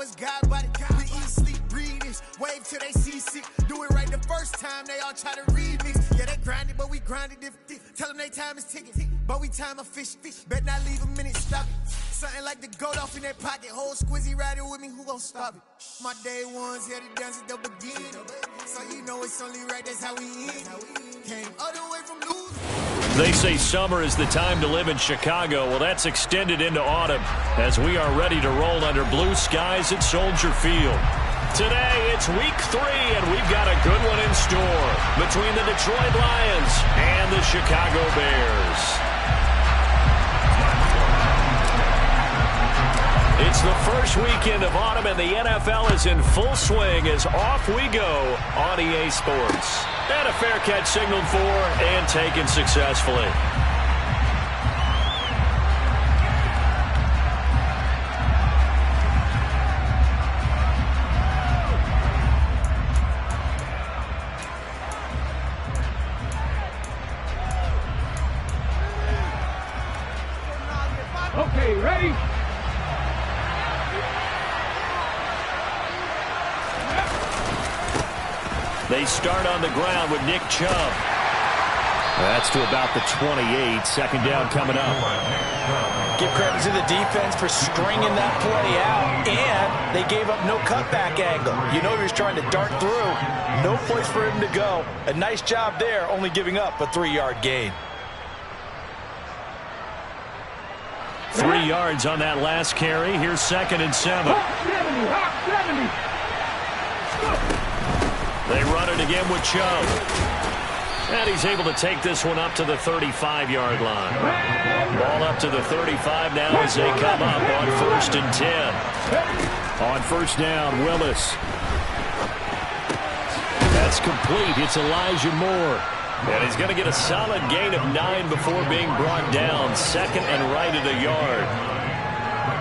us God body. We eat, sleep, breathe this. Wave till they see sick. Do it right the first time, they all try to remix. Yeah, they grinded, but we grinded different. Tell them they time is ticking, but we time a fish. Bet not leave a minute, stop it. Something like the goat off in their pocket. Whole squizzy riding with me, who gon' stop it? My day ones here to dance at the beginning. So you know it's only right, that's how we end. Came all the way from losing. They say summer is the time to live in Chicago. Well, that's extended into autumn as we are ready to roll under blue skies at Soldier Field. Today, it's week 3, and we've got a good one in store between the Detroit Lions and the Chicago Bears. It's the first weekend of autumn, and the NFL is in full swing as off we go on EA Sports. And a fair catch signaled for and taken successfully. Okay, ready? They start on the ground with Nick Chubb. That's to about the 28. Second down coming up. Give credit to the defense for stringing that play out, and they gave up no cutback angle. You know he was trying to dart through. No place for him to go. A nice job there, only giving up a 3-yard gain. 3 yards on that last carry. Here's 2nd and 7. They run it again with Chubb. And he's able to take this one up to the 35-yard line. Ball up to the 35 now as they come up on 1st and 10. On first down, Willis. That's complete. It's Elijah Moore. And he's going to get a solid gain of 9 before being brought down. 2nd and right at a yard.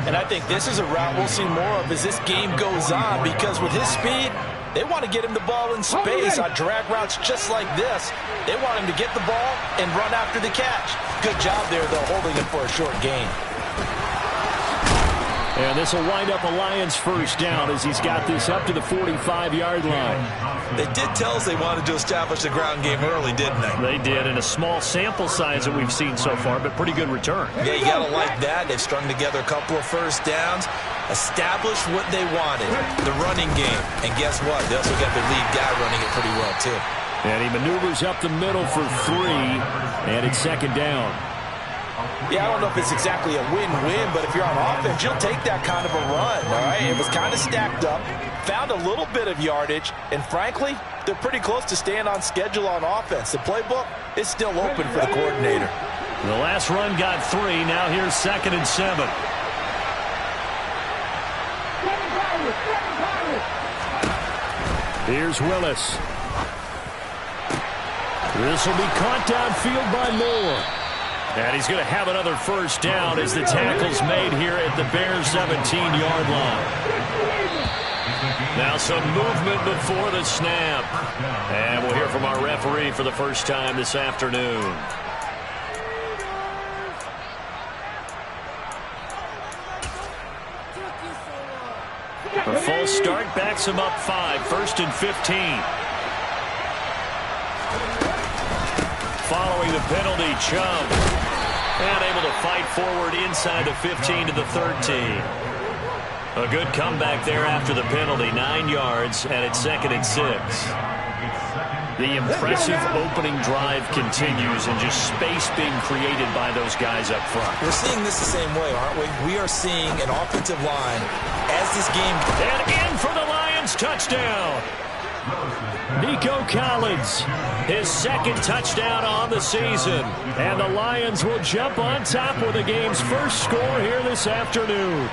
And I think this is a route we'll see more of as this game goes on, because with his speed, they want to get him the ball in space on drag routes just like this. They want him to get the ball and run after the catch. Good job there, though, holding him for a short gain. And this will wind up a Lions first down as he's got this up to the 45-yard line. They did tell us they wanted to establish the ground game early, didn't they? They did, in a small sample size that we've seen so far, but pretty good return. Yeah, you got to like that. They've strung together a couple of first downs, established what they wanted, the running game. And guess what? They also got their lead guy running it pretty well, too. And he maneuvers up the middle for 3, and it's 2nd down. Yeah, I don't know if it's exactly a win-win, but if you're on offense, you'll take that kind of a run, all right? It was kind of stacked up, found a little bit of yardage, and frankly, they're pretty close to staying on schedule on offense. The playbook is still open for the coordinator. The last run got 3. Now here's 2nd and 7. Here's Willis. This will be caught downfield by Moore. And he's going to have another first down as the tackle's made here at the Bears' 17-yard line. Now some movement before the snap. And we'll hear from our referee for the first time this afternoon. A full start backs him up 5. 1st and 15. Following the penalty, Chubb. And able to fight forward inside the 15 to the 13. A good comeback there after the penalty. 9 yards, and it's 2nd and 6. The impressive opening drive continues, and just space being created by those guys up front. We're seeing this the same way, aren't we? We are seeing an offensive line as this game... And in for the Lions, touchdown! Nico Collins, his 2nd touchdown on the season. And the Lions will jump on top with the game's first score here this afternoon.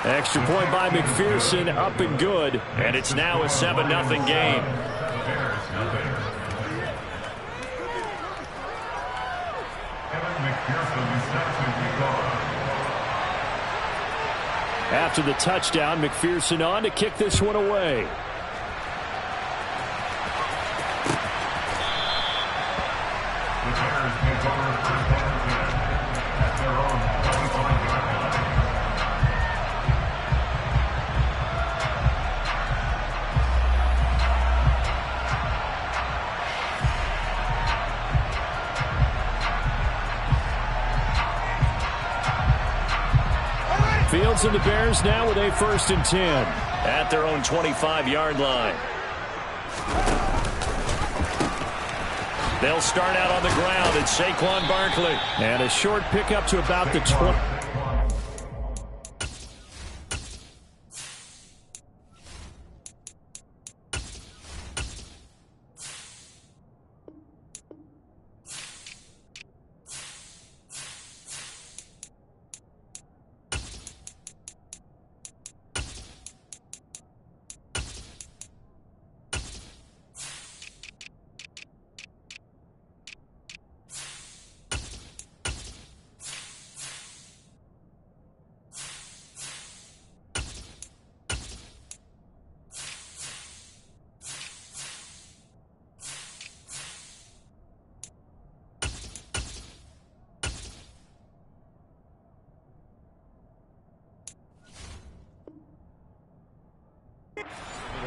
Extra point by McPherson, up and good. And it's now a 7-0 game. After the touchdown, McPherson on to kick this one away. Fields and the Bears now with a 1st and 10 at their own 25-yard line. They'll start out on the ground. It's Saquon Barkley. And a short pickup to about the 20.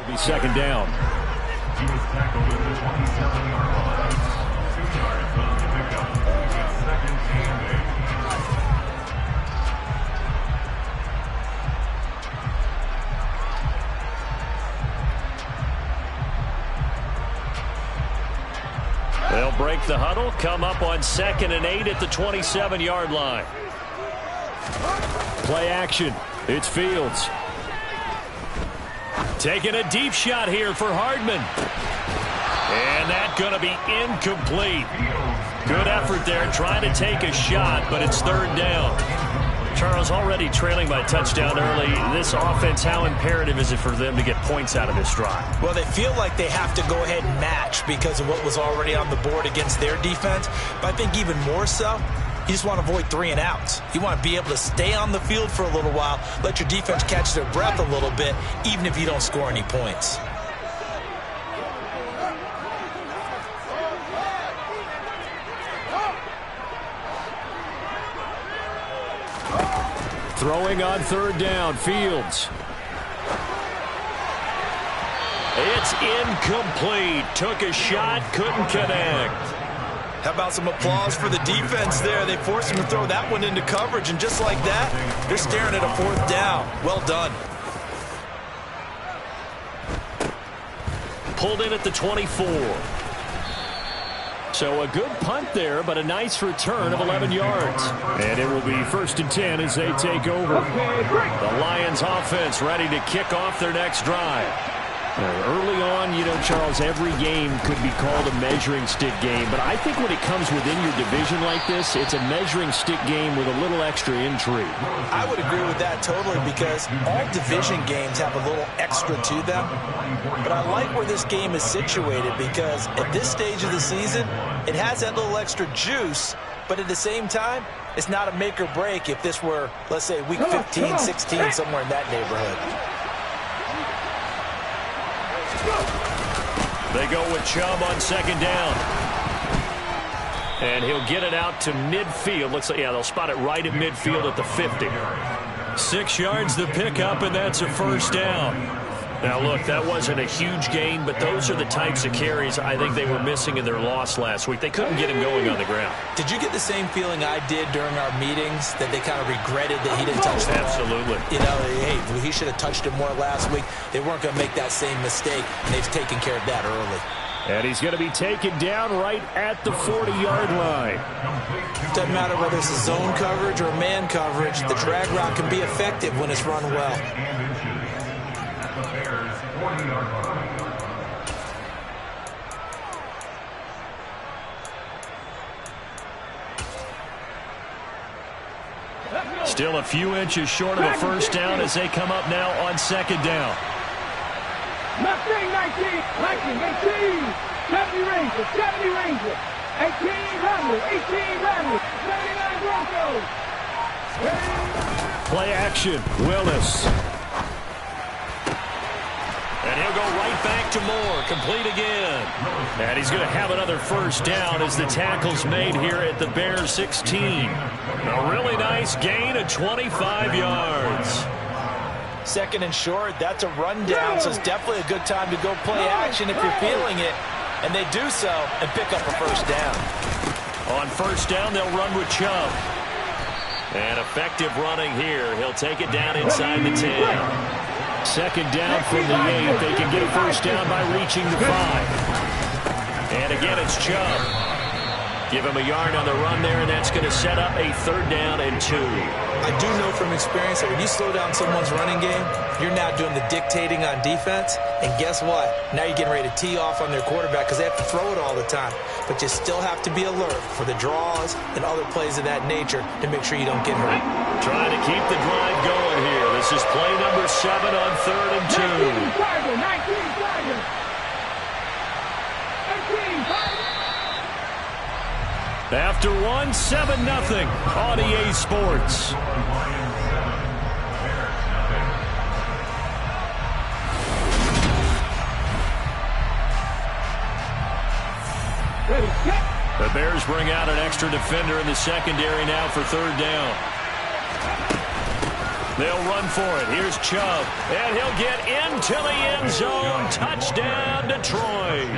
It'll be 2nd down. He was tackled at the 27-yard line. 2 yards on the pickup. 2nd and 8. They'll break the huddle, come up on 2nd and 8 at the 27-yard line. Play action. It's Fields. Taking a deep shot here for Hardman. And that's going to be incomplete. Good effort there trying to take a shot, but it's 3rd down. Charles, already trailing by a touchdown early. This offense, how imperative is it for them to get points out of this drive? Well, they feel like they have to go ahead and match because of what was already on the board against their defense. But I think even more so, you just want to avoid 3 and outs. You want to be able to stay on the field for a little while, let your defense catch their breath a little bit, even if you don't score any points. Throwing on 3rd down, Fields. It's incomplete. Took a shot, couldn't connect. How about some applause for the defense there? They forced him to throw that one into coverage, and just like that, they're staring at a 4th down. Well done. Pulled in at the 24. So a good punt there, but a nice return of 11 yards. And it will be 1st and 10 as they take over. The Lions offense ready to kick off their next drive. Early on, you know, Charles, every game could be called a measuring stick game. But I think when it comes within your division like this, it's a measuring stick game with a little extra intrigue. I would agree with that totally because all division games have a little extra to them. But I like where this game is situated because at this stage of the season, it has that little extra juice. But at the same time, it's not a make or break if this were, let's say, week 15, 16, somewhere in that neighborhood. They go with Chubb on 2nd down. And he'll get it out to midfield. Looks like, yeah, they'll spot it right at midfield at the 50. 6 yards the pickup, and that's a 1st down. Now, look, that wasn't a huge gain, but those are the types of carries I think they were missing in their loss last week. They couldn't get him going on the ground. Did you get the same feeling I did during our meetings, that they kind of regretted that he didn't touch the ball? Absolutely. You know, hey, he should have touched it more last week. They weren't going to make that same mistake, and they've taken care of that early. And he's going to be taken down right at the 40-yard line. Doesn't matter whether it's a zone coverage or man coverage, the drag route can be effective when it's run well. Still a few inches short of a 1st down as they come up now on 2nd down. 19, 18, 70 Rangers, 70 Rangers, 18 Ramblers, 18 Ramblers, 79 Broncos. Play action, Willis. And he'll go right back to Moore, complete again. And he's going to have another 1st down as the tackle's made here at the Bears 16. A really nice gain of 25 yards. 2nd and short, that's a rundown, so it's definitely a good time to go play action if you're feeling it. And they do so and pick up a 1st down. On 1st down, they'll run with Chubb. And effective running here. He'll take it down inside the 10. Second down from the 8. They can get a first down by reaching the 5. And again, it's Chubb. Give him a yard on the run there, and that's going to set up a 3rd down and 2. I do know from experience that when you slow down someone's running game, you're now doing the dictating on defense. And guess what? Now you're getting ready to tee off on their quarterback because they have to throw it all the time. But you still have to be alert for the draws and other plays of that nature to make sure you don't get hurt. Trying to keep the drive going here. This is play number 7 on 3rd and 2. 19 Tigers. After 1, 7-0 on EA Sports. The Bears bring out an extra defender in the secondary now for 3rd down. They'll run for it. Here's Chubb, and he'll get into the end zone. Touchdown, Detroit.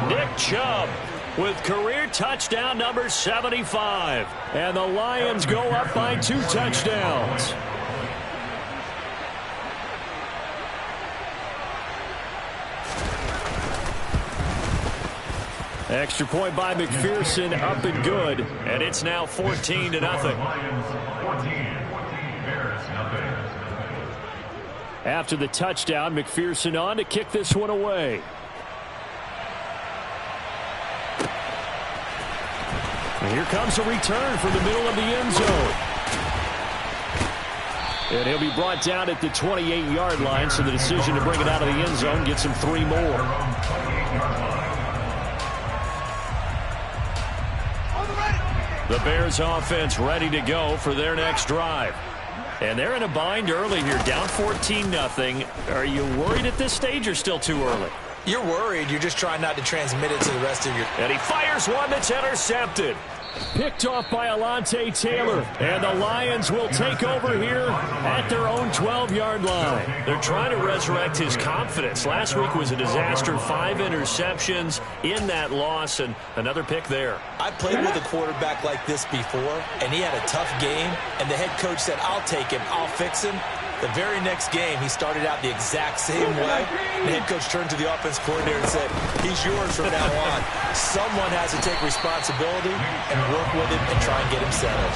Nick Chubb with career touchdown number 75. And the Lions go up by 2 touchdowns. Extra point by McPherson, up and good. And it's now 14-0. After the touchdown, McPherson on to kick this one away. And here comes a return from the middle of the end zone. And he'll be brought down at the 28-yard line, so the decision to bring it out of the end zone gets him 3 more. The Bears offense ready to go for their next drive. And they're in a bind early here, down 14-0. Are you worried at this stage or still too early? You're worried. You're just trying not to transmit it to the rest of your... And he fires one that's intercepted. Picked off by Alontae Taylor. And the Lions will take over here at their own 12-yard line. They're trying to resurrect his confidence. Last week was a disaster. 5 interceptions in that loss, and another pick there. I played with a quarterback like this before, and he had a tough game, and the head coach said, I'll take him, I'll fix him. The very next game, he started out the exact same way. The head coach turned to the offense coordinator and said, he's yours from now on. Someone has to take responsibility and work with him and try and get him settled.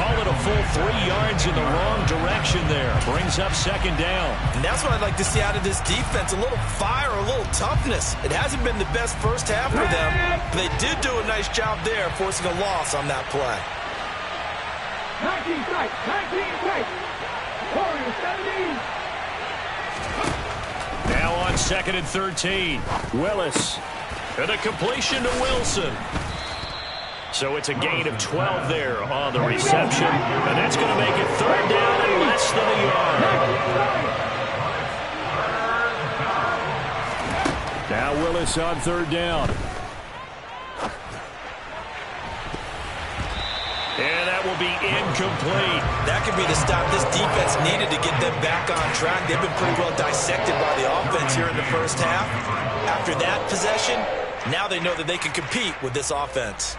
Call it a full 3 yards in the wrong direction there. Brings up 2nd down. And that's what I'd like to see out of this defense, a little fire, a little toughness. It hasn't been the best first half for them, but they did do a nice job there forcing a loss on that play. 19 strikes. Now on 2nd and 13. Willis. And a completion to Wilson. So it's a gain of 12 there on the reception. And that's going to make it 3rd down and less than a yard. Now Willis on 3rd down. And that will be incomplete. That could be the stop this defense needed to get them back on track. They've been pretty well dissected by the offense here in the first half. After that possession, now they know that they can compete with this offense.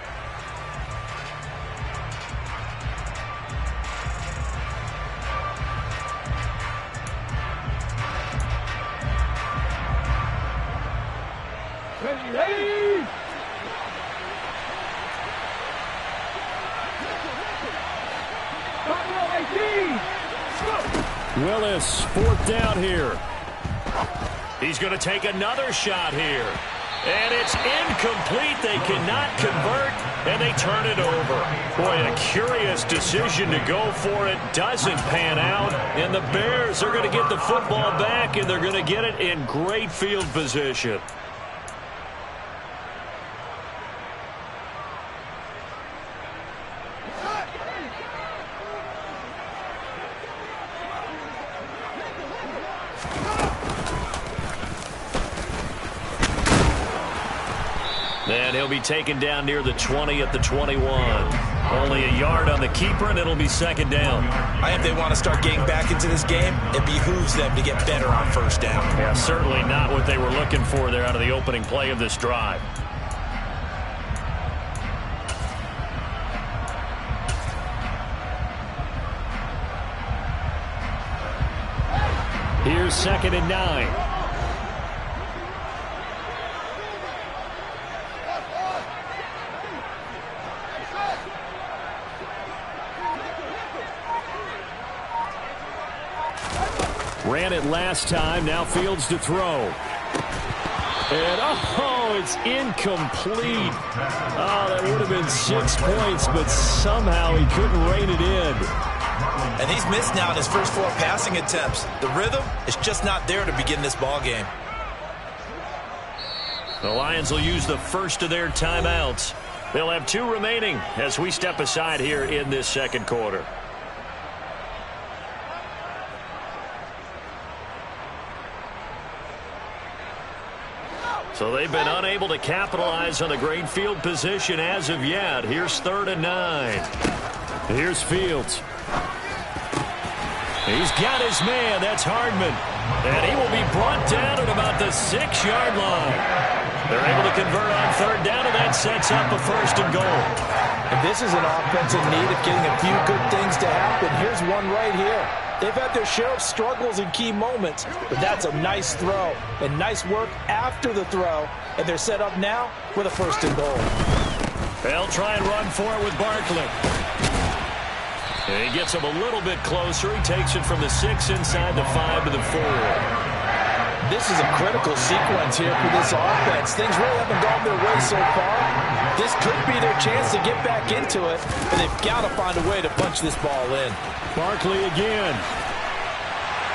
Ready. Willis, 4th down here. He's going to take another shot here. And it's incomplete. They cannot convert, and they turn it over. Boy, a curious decision to go for it. Doesn't pan out, and the Bears are going to get the football back, and they're going to get it in great field position. And he'll be taken down near the 20 at the 21. Only a yard on the keeper, and it'll be 2nd down. I think they want to start getting back into this game. It behooves them to get better on 1st down. Yeah, certainly not what they were looking for there out of the opening play of this drive. Here's 2nd and 9. Ran it last time. Now Fields to throw. And, it's incomplete. Oh, that would have been 6 points, but somehow he couldn't rein it in. And he's missed now in his first 4 passing attempts. The rhythm is just not there to begin this ball game. The Lions will use the first of their timeouts. They'll have 2 remaining as we step aside here in this second quarter. So they've been unable to capitalize on the great field position as of yet. Here's 3rd and 9. Here's Fields. He's got his man. That's Hardman. And he will be brought down at about the 6-yard line. They're able to convert on 3rd down, and that sets up a 1st and goal. And this is an offense in need of getting a few good things to happen. Here's one right here. They've had their share of struggles in key moments, but that's a nice throw and nice work after the throw. And they're set up now with a 1st and goal. They'll try and run for it with Barkley. And he gets him a little bit closer. He takes it from the 6 inside the 5 to the 4. This is a critical sequence here for this offense. Things really haven't gone their way so far. This could be their chance to get back into it, but they've got to find a way to punch this ball in. Barkley again.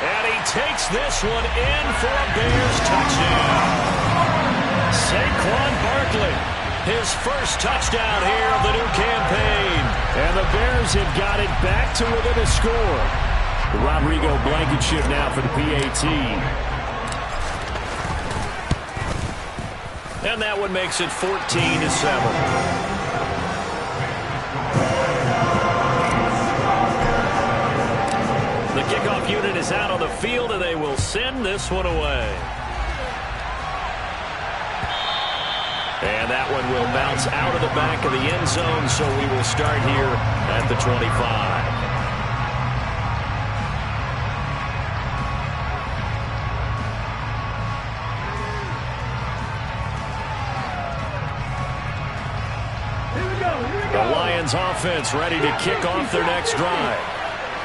And he takes this one in for a Bears touchdown. Saquon Barkley, his first touchdown here of the new campaign. And the Bears have got it back to within a score. Rodrigo Blankenship now for the PAT. And that one makes it 14-7. The kickoff unit is out on the field, and they will send this one away. And that one will bounce out of the back of the end zone, so we will start here at the 25. Offense ready to kick off their next drive.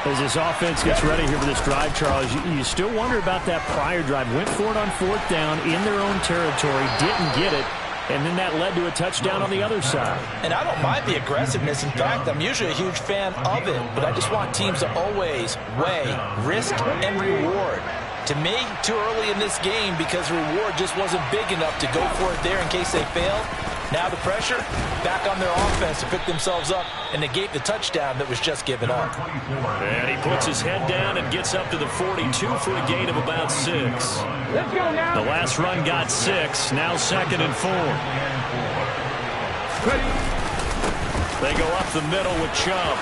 As this offense gets ready here for this drive, Charles, you still wonder about that prior drive. Went for it on 4th down in their own territory, didn't get it, and then that led to a touchdown on the other side. And I don't mind the aggressiveness. In fact, I'm usually a huge fan of it, but I just want teams to always weigh risk and reward. To me, too early in this game because reward just wasn't big enough to go for it there in case they failed. Now the pressure back on their offense to pick themselves up and negate the touchdown that was just given up. And he puts his head down and gets up to the 42 for a gain of about 6. Let's go now. The last run got 6. Now 2nd and 4. They go up the middle with Chubb.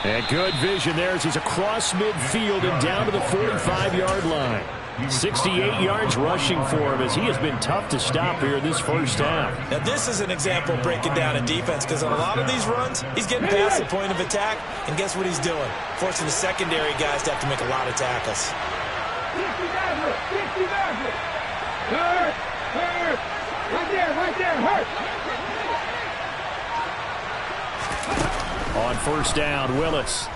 And good vision there as he's across midfield and down to the 45-yard line. 68 yards rushing for him as he has been tough to stop here this first half. Now this is an example of breaking down in defense because on a lot of these runs, he's getting past the point of attack, and guess what he's doing? Forcing the secondary guys to have to make a lot of tackles. 60 Bassett. Hurt. Right there, hurt. On 1st down, Willis.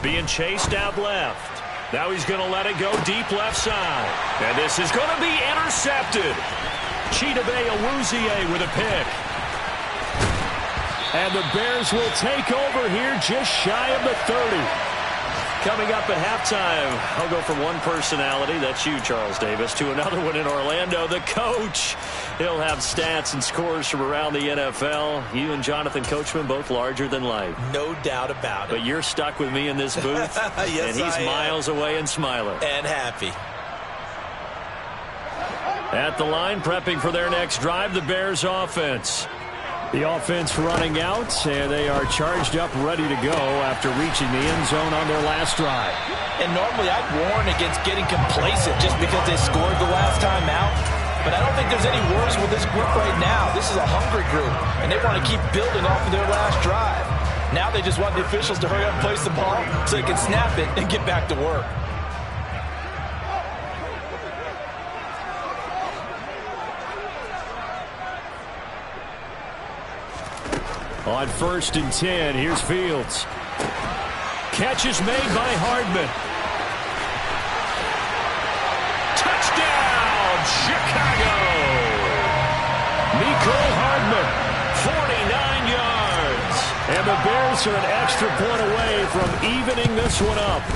Being chased out left. Now he's going to let it go deep left side. And this is going to be intercepted. Chidobe Awuzie with a pick. And the Bears will take over here just shy of the 30. Coming up at halftime, I'll go from one personality, that's you, Charles Davis, to another one in Orlando, the coach. He'll have stats and scores from around the NFL. You and Jonathan Coachman, both larger than life. No doubt about it. But you're stuck with me in this booth, yes, and he's miles away and smiling. And happy. At the line, prepping for their next drive, the Bears offense. The offense running out, and they are charged up, ready to go after reaching the end zone on their last drive. And normally I'd warn against getting complacent just because they scored the last time out. But I don't think there's any worse with this group right now. This is a hungry group, and they want to keep building off of their last drive. Now they just want the officials to hurry up and place the ball so they can snap it and get back to work. On 1st and 10, here's Fields. Catch is made by Hardman. Touchdown, Chicago! Mecole Hardman, 49 yards. And the Bears are an extra point away from evening this one up.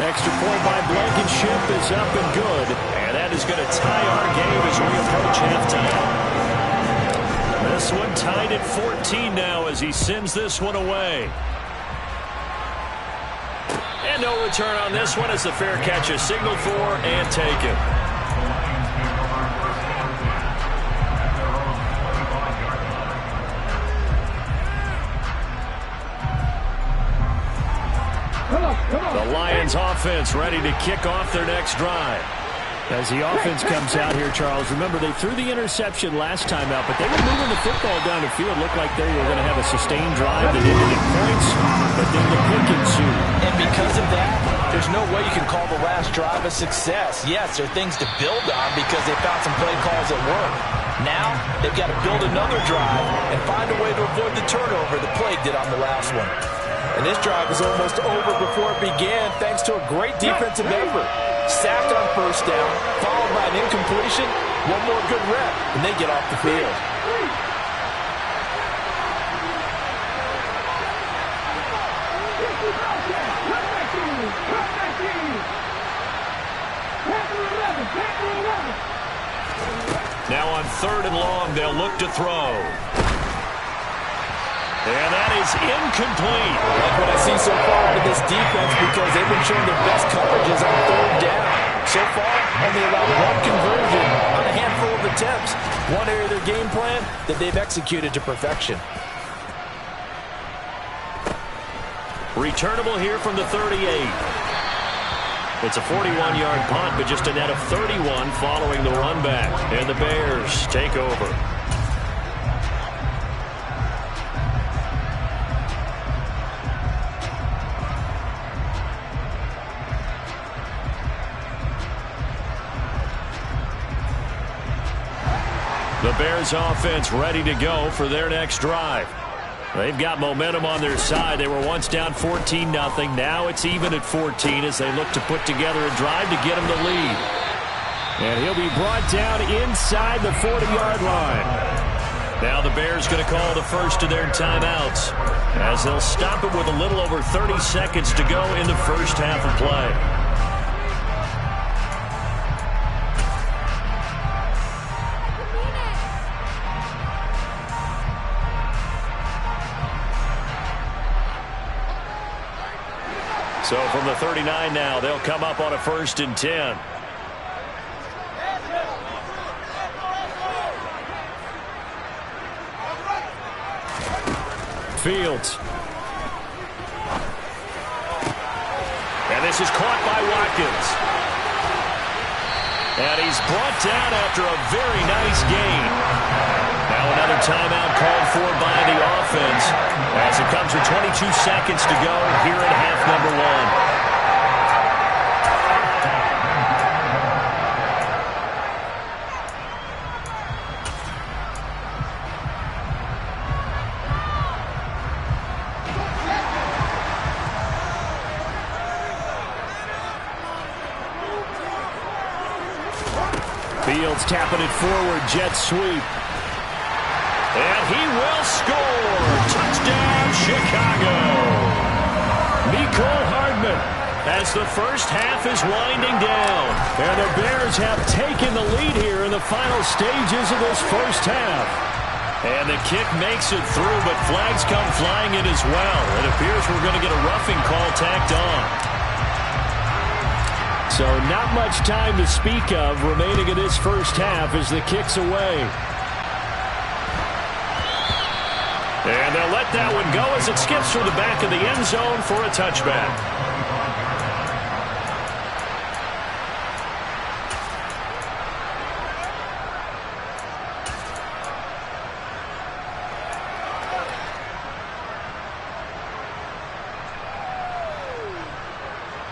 Extra point by Blankenship is up and good. And that is going to tie our game as we approach halftime. This one tied at 14 now as he sends this one away. And no return on this one as the fair catch is signaled for and taken. The Lions offense ready to kick off their next drive. As the offense comes out here, Charles, remember they threw the interception last time out, but they were moving the football down the field. Looked like they were going to have a sustained drive that ended in points, but then the pick ensued. And because of that, there's no way you can call the last drive a success. Yes, there are things to build on because they found some play calls that work. Now, they've got to build another drive and find a way to avoid the turnover the play did on the last one. And this drive was almost over before it began thanks to a great defensive effort. Sacked on 1st down, followed by an incompletion, one more good rep, and they get off the field. Now on 3rd and long, they'll look to throw. And that is incomplete. I like what I see so far out of this defense because they've been showing their best coverages on 3rd down. So far, only allowed one conversion on a handful of attempts. One area of their game plan that they've executed to perfection. Returnable here from the 38. It's a 41-yard punt, but just a net of 31 following the run back. And the Bears take over. The Bears offense ready to go for their next drive. They've got momentum on their side. They were once down 14-0. Now it's even at 14 as they look to put together a drive to get them the lead. And he'll be brought down inside the 40-yard line. Now the Bears going to call the first of their timeouts as they'll stop it with a little over 30 seconds to go in the first half of play. So from the 39 now, they'll come up on a 1st and 10. Fields. And this is caught by Watkins. And he's brought down after a very nice gain. Now another timeout called for by the offense as it comes with 22 seconds to go here in half number 1. Fields tapping it forward, jet sweep. And he will score. Touchdown, Chicago. Mecole Hardman as the first half is winding down. And the Bears have taken the lead here in the final stages of this first half. And the kick makes it through, but flags come flying in as well. It appears we're going to get a roughing call tacked on. So not much time to speak of remaining in this first half as the kick's away. And they'll let that one go as it skips through the back of the end zone for a touchback.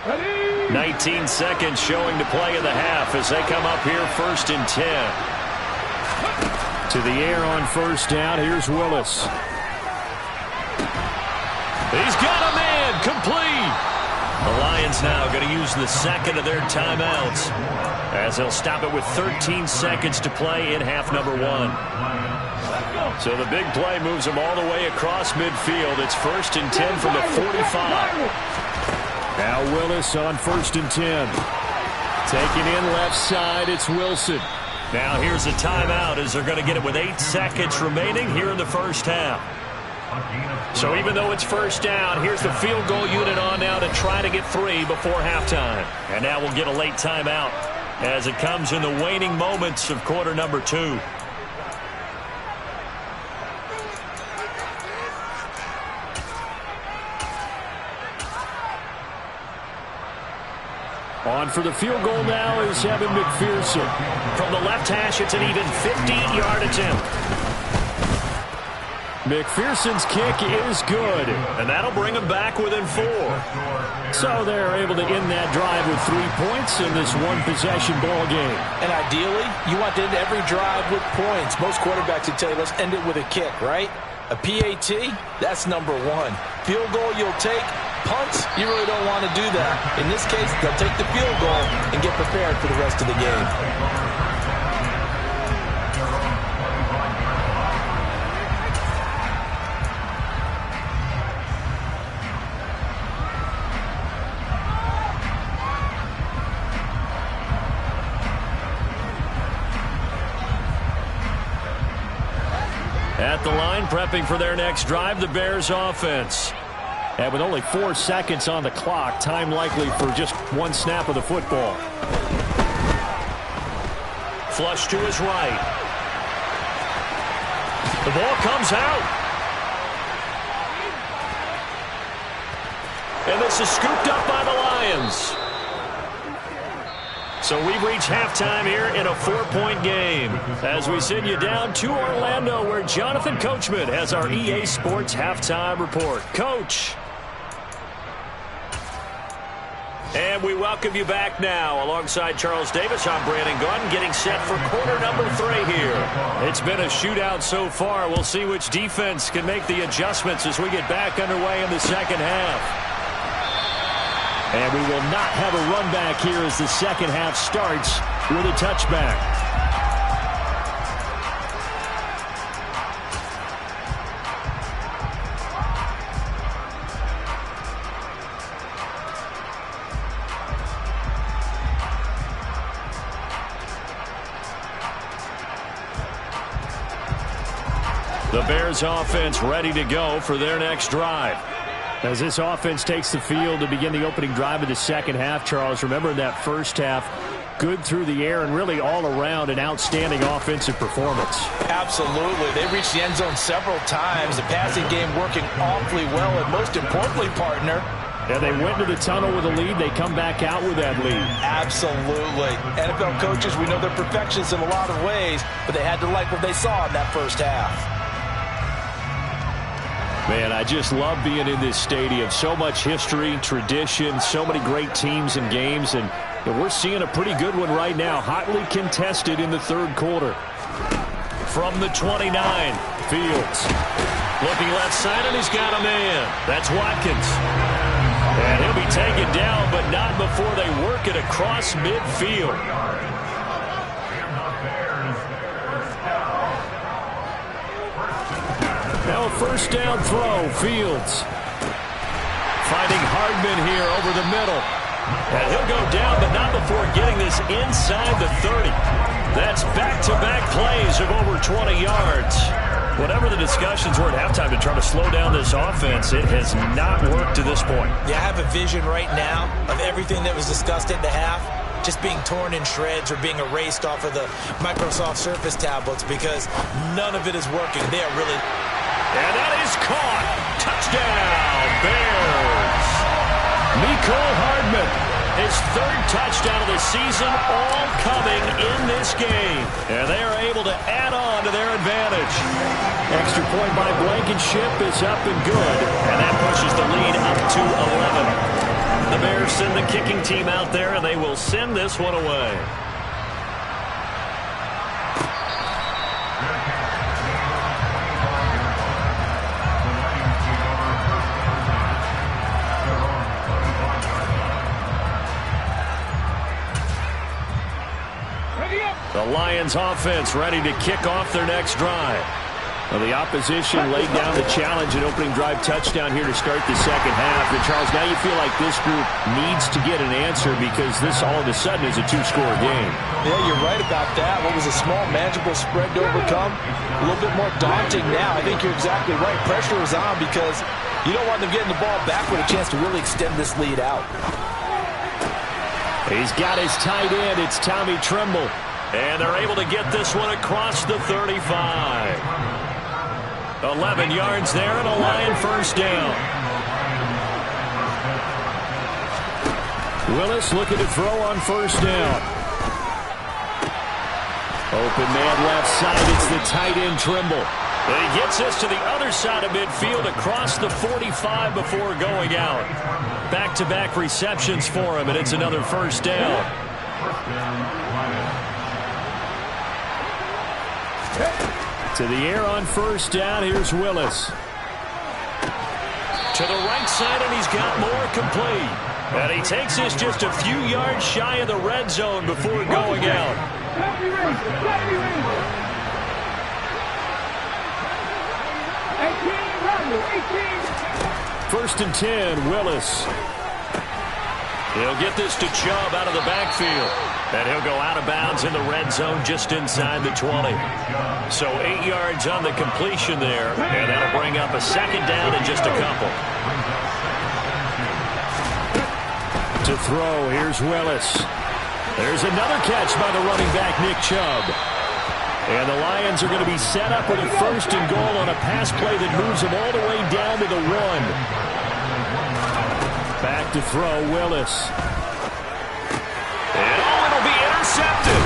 Ready? 19 seconds showing to play in the half as they come up here 1st and 10. To the air on 1st down. Here's Willis. He's got a man, complete. The Lions now going to use the second of their timeouts as they'll stop it with 13 seconds to play in half number 1. So the big play moves them all the way across midfield. It's 1st and 10 from the 45. Now Willis on 1st and 10. Taking in left side, it's Wilson. Now here's a timeout as they're going to get it with 8 seconds remaining here in the first half. So even though it's first down, here's the field goal unit on now to try to get 3 before halftime. And now we'll get a late timeout as it comes in the waning moments of quarter number 2. On for the field goal now is Evan McPherson. From the left hash, it's an even 50-yard attempt. McPherson's kick is good. And that'll bring them back within 4. So they're able to end that drive with 3 points in this one-possession ball game. And ideally, you want to end every drive with points. Most quarterbacks would tell you, let's end it with a kick, right? A PAT, that's number 1. Field goal you'll take. Punts, you really don't want to do that. In this case, they'll take the field goal and get prepared for the rest of the game. At the line, prepping for their next drive, the Bears offense. And with only 4 seconds on the clock, time likely for just 1 snap of the football. Flush to his right. The ball comes out. And this is scooped up by the Lions. So we've reached halftime here in a 4-point game as we send you down to Orlando where Jonathan Coachman has our EA Sports halftime report. Coach. And we welcome you back now. Alongside Charles Davis, I'm Brandon Gaudin getting set for quarter number 3 here. It's been a shootout so far. We'll see which defense can make the adjustments as we get back underway in the second half. And we will not have a run back here as the second half starts with a touchback. The Bears offense ready to go for their next drive. As this offense takes the field to begin the opening drive of the second half, Charles, remember in that first half, good through the air and really all around an outstanding offensive performance. Absolutely. They reached the end zone several times. The passing game working awfully well, and most importantly, partner, Yeah, they went to the tunnel with a lead. They come back out with that lead. Absolutely. NFL coaches, we know they're perfectionists in a lot of ways, but they had to like what they saw in that first half. Man, I just love being in this stadium. So much history, tradition, so many great teams and games, and we're seeing a pretty good one right now. Hotly contested in the third quarter. From the 29, Fields. Looking left side, and he's got a man. That's Watkins. And he'll be taken down, but not before they work it across midfield. Now a first down throw, Fields. Finding Hardman here over the middle. And he'll go down, but not before getting this inside the 30. That's back-to-back plays of over 20 yards. Whatever the discussions were at halftime to try to slow down this offense, it has not worked to this point. Yeah, I have a vision right now of everything that was discussed at the half just being torn in shreds or being erased off of the Microsoft Surface tablets because none of it is working. They are really... And that is caught. Touchdown, Bears. Mecole Hardman, his third touchdown of the season, all coming in this game. And they are able to add on to their advantage. Extra point by Blankenship is up and good. And that pushes the lead up to 11. The Bears send the kicking team out there, and they will send this one away. The Lions offense ready to kick off their next drive. Well, the opposition laid down the challenge, an opening drive touchdown here to start the second half. And Charles, now you feel like this group needs to get an answer because this all of a sudden is a two-score game. Yeah, you're right about that. What was a small, manageable spread to overcome, a little bit more daunting now. I think you're exactly right. Pressure is on because you don't want them getting the ball back with a chance to really extend this lead out. He's got his tight end. It's Tommy Tremble. And they're able to get this one across the 35. 11 yards there and a Lion first down. Willis looking to throw on first down. Open man left side. It's the tight end Trimble. He gets us to the other side of midfield across the 45 before going out. Back-to-back receptions for him, and it's another first down. To the air on first down. Here's Willis. To the right side, and he's got more complete. And he takes us just a few yards shy of the red zone before going out. First and 10, Willis. He'll get this to Chubb out of the backfield. And he'll go out of bounds in the red zone just inside the 20. So 8 yards on the completion there. And that'll bring up a second down in just a couple. To throw, here's Willis. There's another catch by the running back, Nick Chubb. And the Lions are going to be set up with a first and goal on a pass play that moves them all the way down to the 1. Back to throw, Willis. And it'll be intercepted.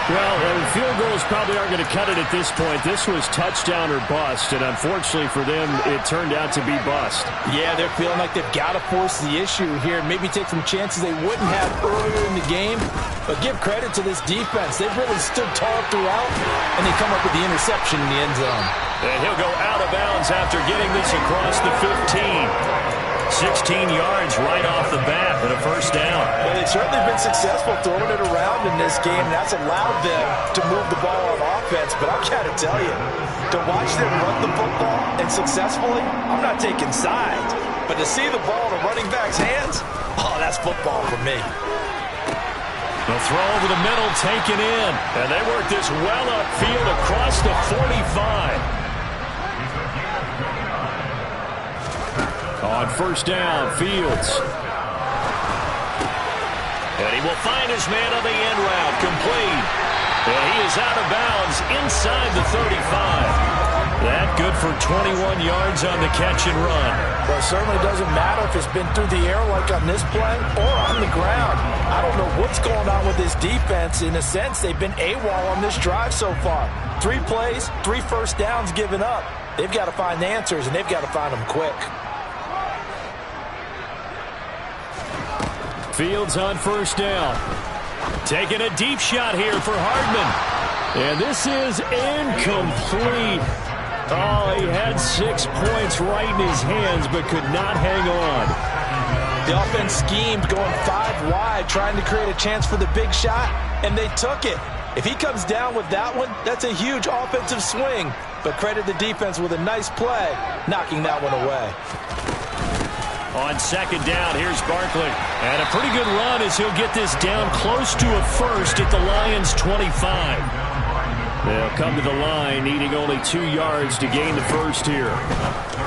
Well, field goals probably aren't going to cut it at this point. This was touchdown or bust, and unfortunately for them, it turned out to be bust. Yeah, they're feeling like they've got to force the issue here, maybe take some chances they wouldn't have earlier in the game. But give credit to this defense. They've really stood tall throughout, and they come up with the interception in the end zone. And he'll go out of bounds after getting this across the 15. 16 yards right off the bat and a first down. Well, they've certainly been successful throwing it around in this game. That's allowed them to move the ball on offense. But I've got to tell you, to watch them run the football and successfully, I'm not taking sides. But to see the ball in a running back's hands, oh, that's football for me. The throw over the middle taken in. And they work this well upfield across the 45. On first down, Fields. And he will find his man on the end route, complete. And he is out of bounds inside the 35. That good for 21 yards on the catch and run. Well, it certainly doesn't matter if it's been through the air like on this play or on the ground. I don't know what's going on with this defense. In a sense, they've been AWOL on this drive so far. 3 plays, 3 first downs given up. They've got to find the answers, and they've got to find them quick. Fields on first down. Taking a deep shot here for Hardman. And this is incomplete. Oh, he had 6 points right in his hands, but could not hang on. The offense schemed, going 5 wide, trying to create a chance for the big shot, and they took it. If he comes down with that one, that's a huge offensive swing. But credit the defense with a nice play, knocking that one away. On second down, here's Barkley. And a pretty good run as he'll get this down close to a first at the Lions' 25. They'll come to the line, needing only 2 yards to gain the first here.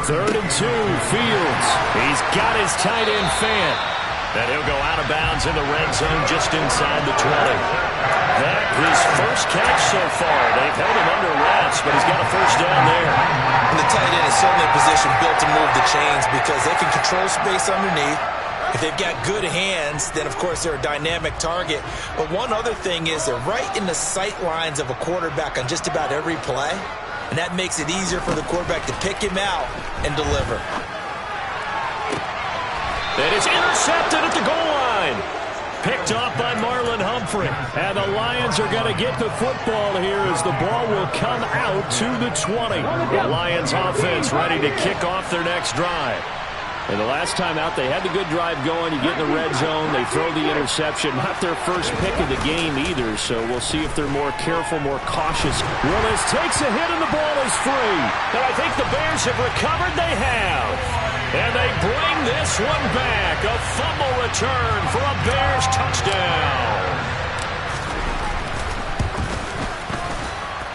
3rd and 2, Fields. He's got his tight end Fant. And he'll go out of bounds in the red zone just inside the 20. That his first catch so far. They've held him under wraps, but he's got a first down there. And the tight end is certainly a position built to move the chains because they can control space underneath. If they've got good hands, then of course they're a dynamic target. But one other thing is they're right in the sight lines of a quarterback on just about every play. And that makes it easier for the quarterback to pick him out and deliver. It is intercepted at the goal line. Picked off by Marlon Humphrey. And the Lions are going to get the football here as the ball will come out to the 20. The Lions offense ready to kick off their next drive. And the last time out, they had the good drive going. You get in the red zone, they throw the interception. Not their first pick of the game either, so we'll see if they're more careful, more cautious. Willis takes a hit, and the ball is free. And I think the Bears have recovered. They have. And they bring this one back. A fumble return for a Bears touchdown.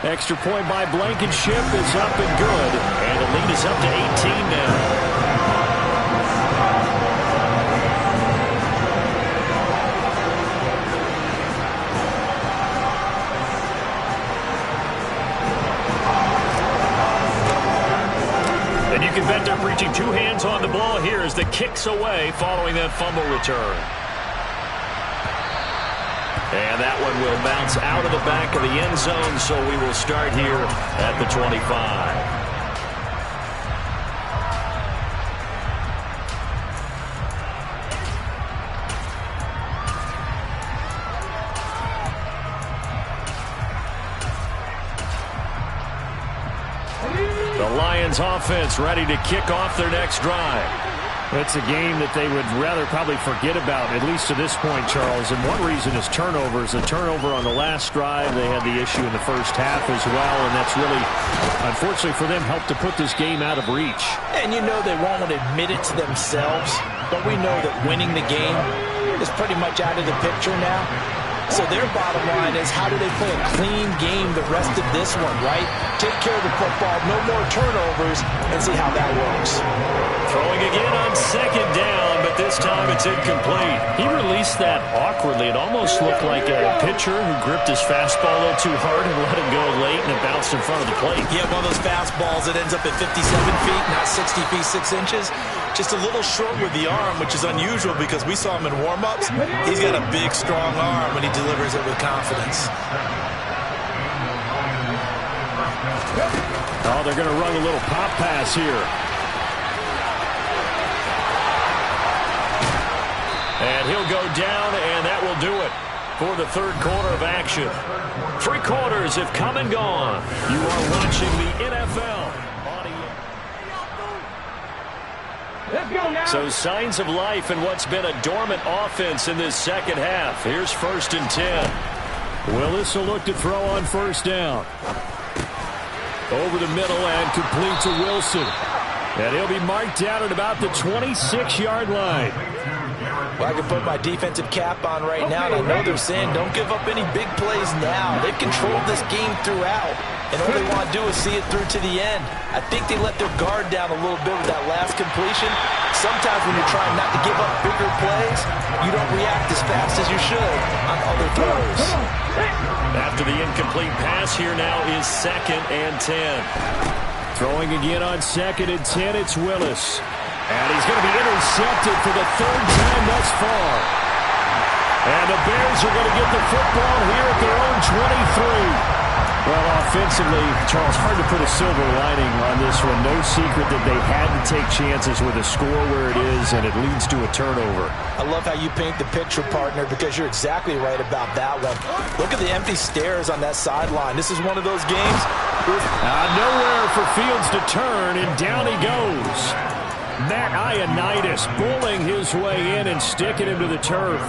Extra point by Blankenship is up and good. And the lead is up to 18 now. And you can bet they're preaching two hands on the ball here as the kick's away following that fumble return. And that one will bounce out of the back of the end zone, so we will start here at the 25. The Lions offense ready to kick off their next drive. It's a game that they would rather probably forget about, at least to this point, Charles. And one reason is turnovers. A turnover on the last drive. They had the issue in the first half as well, and that's really, unfortunately for them, helped to put this game out of reach. And you know they won't admit it to themselves, but we know that winning the game is pretty much out of the picture now. So their bottom line is, how do they play a clean game the rest of this one, right? Take care of the football, no more turnovers, and see how that works. Throwing again on second down, but this time it's incomplete. He released that awkwardly. It almost looked like a pitcher who gripped his fastball a little too hard and let it go late, and it bounced in front of the plate. Yeah, one of those fastballs that ends up at 57 feet, not 60 feet, 6 inches. Just a little short with the arm, which is unusual because we saw him in warm-ups. He's got a big, strong arm when he delivers it with confidence. Oh, they're going to run a little pop pass here. And he'll go down, and that will do it for the third quarter of action. 3 quarters have come and gone. You are watching the NFL. Let's go now. So signs of life in what's been a dormant offense in this second half. Here's 1st and 10. Willis will look to throw on first down. Over the middle and complete to Wilson. And he'll be marked down at about the 26-yard line. Well, I can put my defensive cap on right now, and I know they're saying don't give up any big plays now. They've controlled this game throughout, and all they want to do is see it through to the end. I think they let their guard down a little bit with that last completion. Sometimes when you're trying not to give up bigger plays, you don't react as fast as you should on other throws. After the incomplete pass, here now is 2nd and 10. Throwing again on 2nd and 10, it's Willis. And he's going to be intercepted for the 3rd time thus far. And the Bears are going to get the football here at their own 23. Well, offensively, Charles, hard to put a silver lining on this one. No secret that they had to take chances with a score where it is, and it leads to a turnover. I love how you paint the picture, partner, because you're exactly right about that one. Look at the empty stares on that sideline. This is one of those games. Nowhere for Fields to turn, and down he goes. Matt Ioannidis bullying his way in and sticking him to the turf.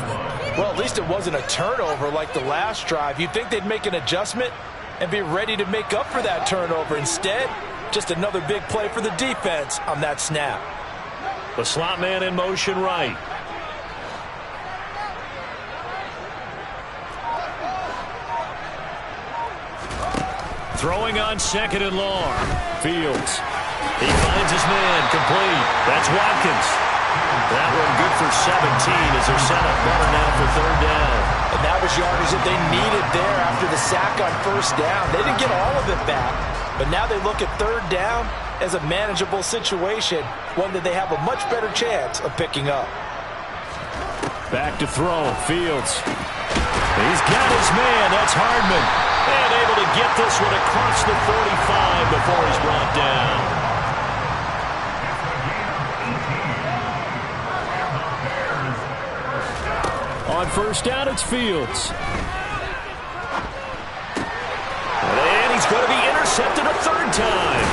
Well, at least it wasn't a turnover like the last drive. You'd think they'd make an adjustment and be ready to make up for that turnover. Instead, just another big play for the defense on that snap. The slot man in motion right. Throwing on 2nd and long. Fields. He finds his man, complete. That's Watkins. That one good for 17 as they're set up better now for 3rd down. And that was yardage that they needed there after the sack on 1st down. They didn't get all of it back, but now they look at 3rd down as a manageable situation, one that they have a much better chance of picking up. Back to throw, Fields. He's got his man, that's Hardman. And able to get this one across the 45 before he's brought down. On 1st down, it's Fields. And he's going to be intercepted a 3rd time.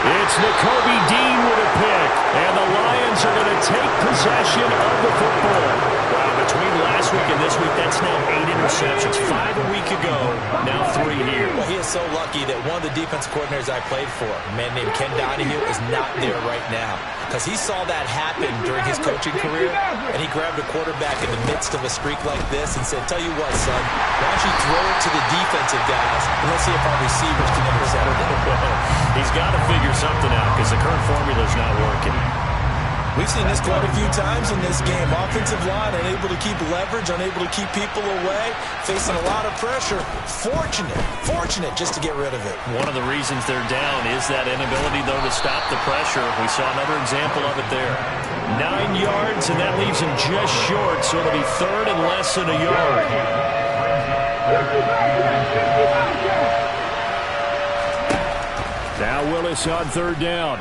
It's Nakobe Dean with a pick. And the Lions Lions are going to take possession of the football. Wow, between last week and this week, that's now 8 interceptions. 5 a week ago, now 3 here. Well, he is so lucky that one of the defense coordinators I played for, a man named Ken Donahue, is not there right now. Because he saw that happen during his coaching career, and he grabbed a quarterback in the midst of a streak like this and said, tell you what, son, why don't you throw it to the defensive guys, and let's see if our receivers can intercept it. He's got to figure something out because the current formula's not working. We've seen this quite a few times in this game. Offensive line unable to keep leverage, unable to keep people away, facing a lot of pressure. Fortunate just to get rid of it. One of the reasons they're down is that inability, though, to stop the pressure. We saw another example of it there. 9 yards, and that leaves him just short, so it'll be third and less than a yard. Now Willis on third down.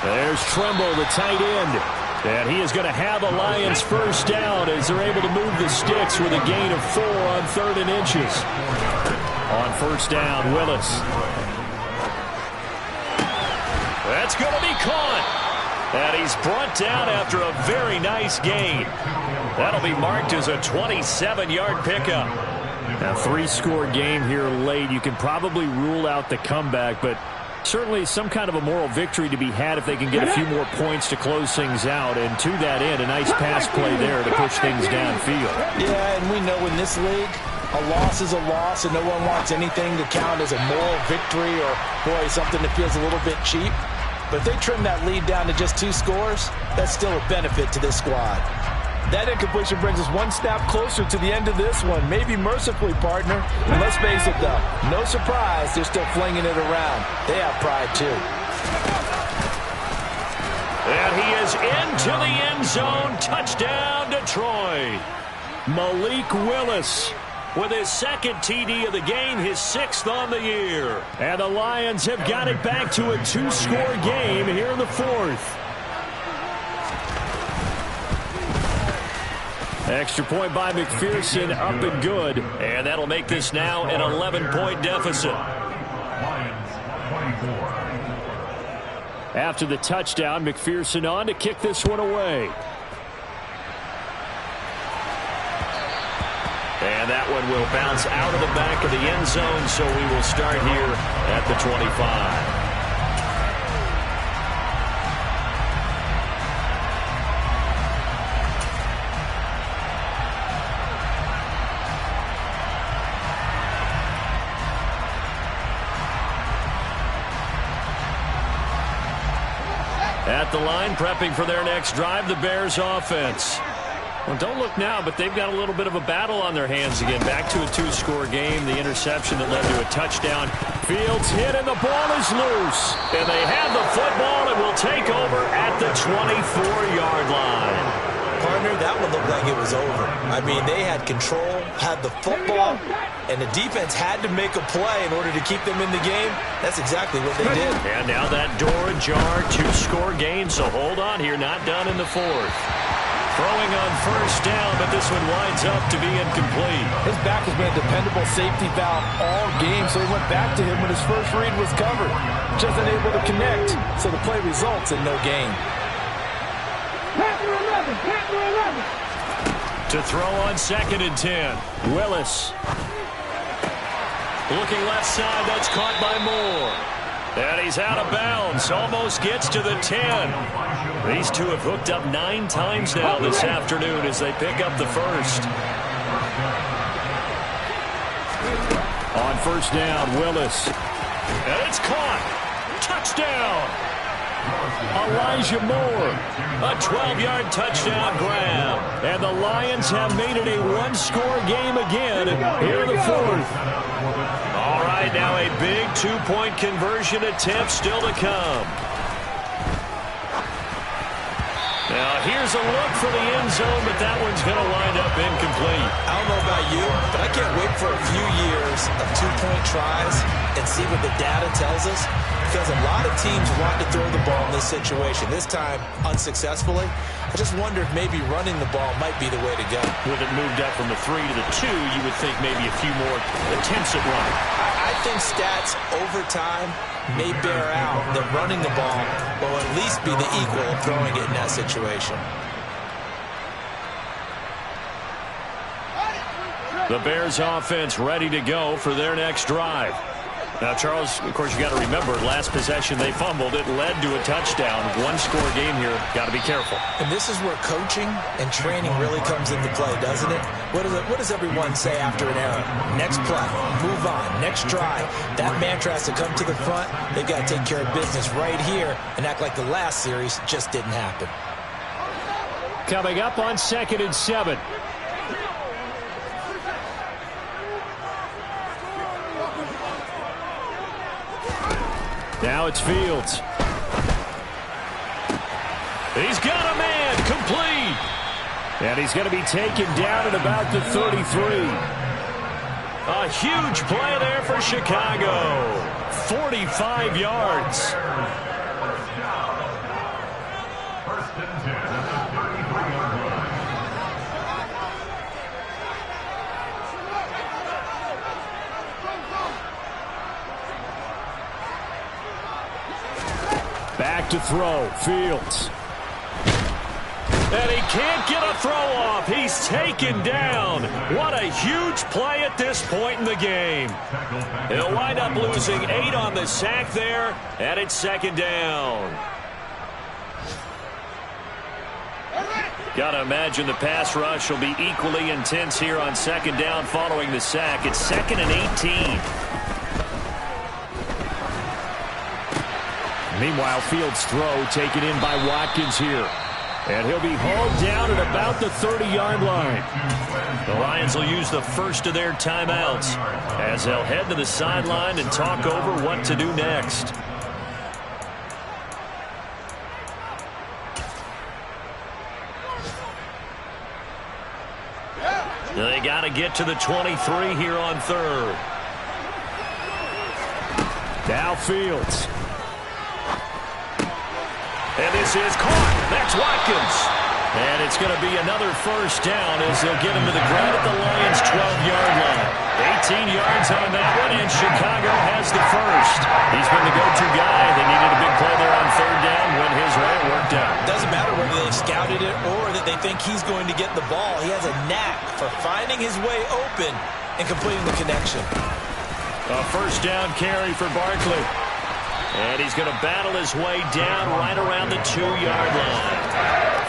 There's Tremble, the tight end. And he is going to have a Lions first down as they're able to move the sticks with a gain of 4 on 3rd and inches. On first down, Willis. That's going to be caught. And he's brought down after a very nice gain. That'll be marked as a 27-yard pickup. A 3-score game here late. You can probably rule out the comeback, but certainly some kind of a moral victory to be had if they can get a few more points to close things out. And to that end, a nice pass play there to push things downfield. Yeah, and we know in this league, a loss is a loss, and no one wants anything to count as a moral victory or, boy, something that feels a little bit cheap. But if they trim that lead down to just 2 scores, that's still a benefit to this squad. That incompletion brings us one snap closer to the end of this one. Maybe mercifully, partner. And let's face it, though, no surprise, they're still flinging it around. They have pride, too. And he is into the end zone. Touchdown, Detroit. Malik Willis with his 2nd TD of the game, his 6th on the year. And the Lions have got it back to a 2-score game here in the 4th. Extra point by McPherson, up and good. And that'll make this now an 11-point deficit. Lions 24. After the touchdown, McPherson on to kick this one away. And that one will bounce out of the back of the end zone, so we will start here at the 25. At the line, prepping for their next drive, the Bears offense. Well, don't look now, but they've got a little bit of a battle on their hands again. Back to a 2-score game. The interception that led to a touchdown. Fields hit, and the ball is loose. And they have the football and will take over at the 24-yard line. Partner, that one looked like it was over. I mean, they had control, had the football, and the defense had to make a play in order to keep them in the game. That's exactly what they did. And now that door ajar, 2-score game, so hold on here, not done in the 4th. Throwing on first down, but this one winds up to be incomplete. His back has been a dependable safety valve all game, so he went back to him when his first read was covered. Just unable to connect, so the play results in no gain. To throw on 2nd and 10. Willis. Looking left side, that's caught by Moore. And he's out of bounds, almost gets to the 10. These two have hooked up 9 times now this afternoon as they pick up the first. On first down, Willis. And it's caught. Touchdown. Elijah Moore. A 12-yard touchdown grab. And the Lions have made it a 1-score game again here in the 4th. All right, now a big 2-point conversion attempt still to come. Now here's a look for the end zone, but that one's going to wind up incomplete. I don't know about you, but I can't wait for a few years of 2-point 2-point tries and see what the data tells us? Because a lot of teams want to throw the ball in this situation. This time, unsuccessfully. I just wonder if maybe running the ball might be the way to go. With it moved up from the 3 to the 2, you would think maybe a few more attempts at running. I think stats over time may bear out that running the ball will at least be the equal of throwing it in that situation. The Bears offense ready to go for their next drive. Now, Charles, of course, you got to remember, last possession they fumbled. It led to a touchdown. One-score game here. Got to be careful. And this is where coaching and training really comes into play, doesn't it? What does everyone say after an error? Next play, move on, next drive. That mantra has to come to the front. They've got to take care of business right here and act like the last series just didn't happen. Coming up on 2nd and 7. Now it's Fields. He's got a man, complete. And he's going to be taken down at about the 33. A huge play there for Chicago. 45 yards. First and 10 at the 33-yard line. Back to throw, Fields. And he can't get a throw off. He's taken down. What a huge play at this point in the game. He'll wind up losing 8 on the sack there, and it's 2nd down. Got to imagine the pass rush will be equally intense here on 2nd down following the sack. It's 2nd and 18. Meanwhile, Fields' throw taken in by Watkins here. And he'll be hauled down at about the 30-yard line. The Lions will use the first of their timeouts as they'll head to the sideline and talk over what to do next. They got to get to the 23 here on 3rd. Now Fields. And this is caught. That's Watkins. And it's going to be another first down as they'll get him to the ground at the Lions' 12-yard line. 18 yards on that one, and Chicago has the first. He's been the go-to guy. They needed a big play there on 3rd down when his way worked out. Doesn't matter whether they scouted it or that they think he's going to get the ball. He has a knack for finding his way open and completing the connection. A first down carry for Barkley. And he's going to battle his way down right around the 2-yard line.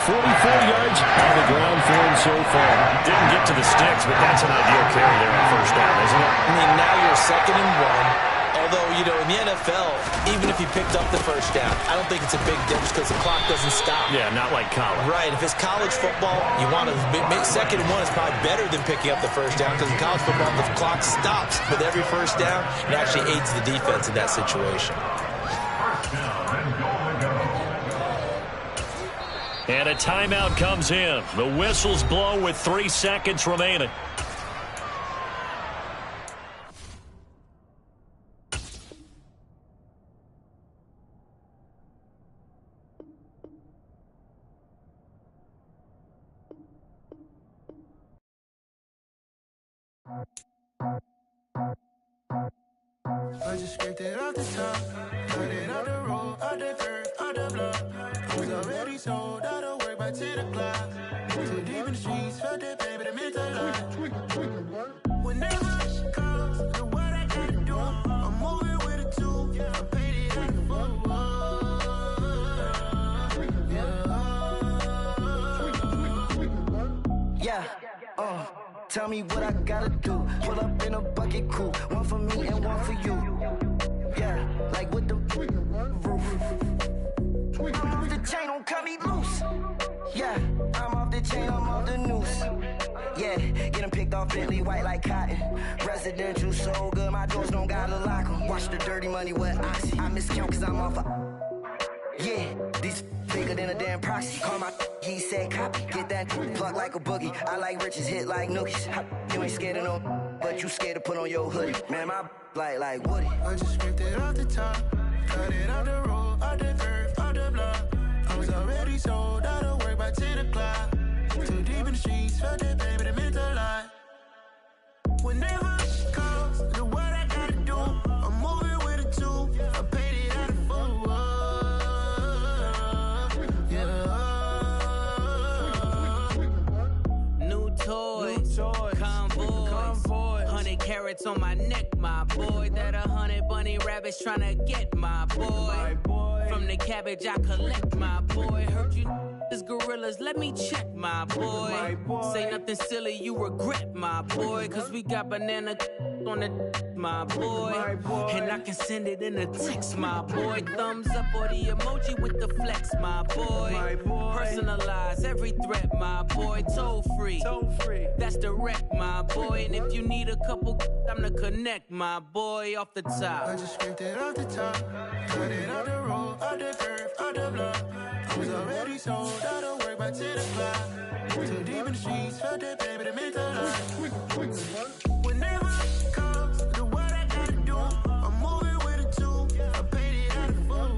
44 yards on the ground for him so far. Didn't get to the sticks, but that's an ideal carry there on first down, isn't it? I mean, now you're 2nd and 1. Although, you know, in the NFL, even if he picked up the first down, I don't think it's a big difference because the clock doesn't stop. Yeah, not like college. Right. If it's college football, you want to make 2nd and 1 is probably better than picking up the first down because in college football, the clock stops with every first down. It actually aids the defense in that situation. And a timeout comes in. The whistles blow with 3 seconds remaining. I just scraped it off the top, cut it out the road, out the dirt, out the block. Was already sold, out of work by 10 o'clock. Too deep in the streets, felt that pain, but it meant a lot. Whenever she calls, the what I gotta do, I'm moving with a 2. I paid it at the tell me what I gotta do. Pull up in a bucket crew, one for me and one for you. Yeah, like with the roof. The chain don't cut me loose. Yeah, I'm off the chain, I'm off the noose. Yeah, get them picked off Bentley, white like cotton. Residential so good, my doors don't gotta lock them. Watch the dirty money with Oxy. I miscount cause I'm off a... Yeah, these bigger than a damn proxy. Call my he said copy. Get that plug like a boogie. I like riches, hit like nookies. You ain't scared of no... but you scared to put on your hoodie. Man, my like Woody. I just ripped it off the top, cut it out the road, out the curve, out the block. I was already sold out of work by 10 o'clock. Too deep in the streets, felt that baby, that meant a lot. Whenever she calls, do what I gotta do. I'm moving with a two, I paid it out of full. Yeah. New toys, convoys, 100 carats on my neck, my boy. That 100 bunny rabbits tryna get my boy. From the cabbage I collect, my boy. Heard you is gorillas, let me check, my boy. Say nothing silly, you regret, my boy. Cause we got banana on the my boy. And I can send it in a text, my boy. Thumbs up or the emoji with the flex, my boy. Personalize every threat, my boy. Toll free, that's direct, my boy. And if you need a couple, I'm to connect, my boy, off the top. I just ripped it off the top, cut it out the road, out the curve, out the block. I was already sold out of work by 10 o'clock. Too deep in the streets, felt that baby, that meant a lot. Whenever she calls, do what I gotta do. I'm moving with a two, I paid it out of full.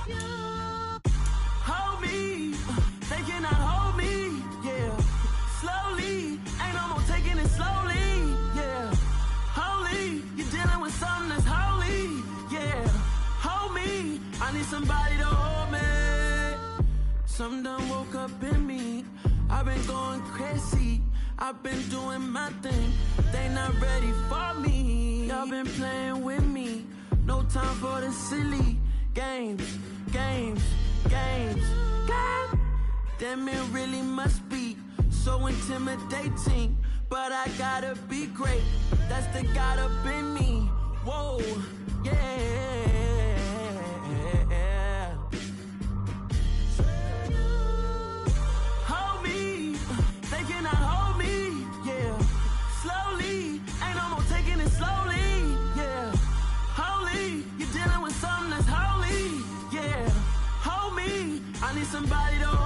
Yeah. Hold me, they cannot hold me, yeah. Slowly, ain't no more taking it slowly, yeah. Holy, you're dealing with something that's holy, yeah. Hold me, I need somebody to hold me. Something done woke up in me, I've been going crazy. I've been doing my thing, they not ready for me. Y'all been playing with me, no time for the silly games. Damn, it really must be so intimidating. But I gotta be great, that's the God up in me. Whoa, yeah. Hold me, they cannot hold me, yeah. Slowly, ain't no more taking it slowly, yeah. Holy, you're dealing with something that's holy, yeah. Hold me, I need somebody to hold